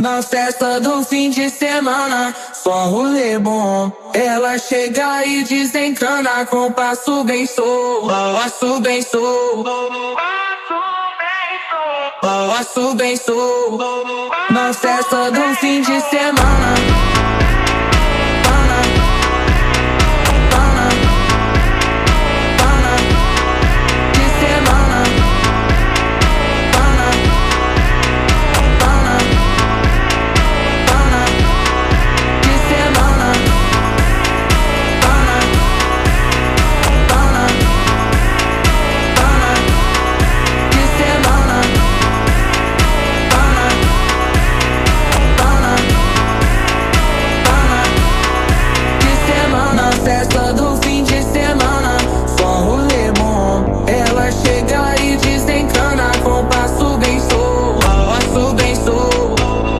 Na festa do fim de semana, só rolê bom. Ela chega e desencana com passo bem solto, passo bem solto, passo bem solto. Na festa do fim de semana.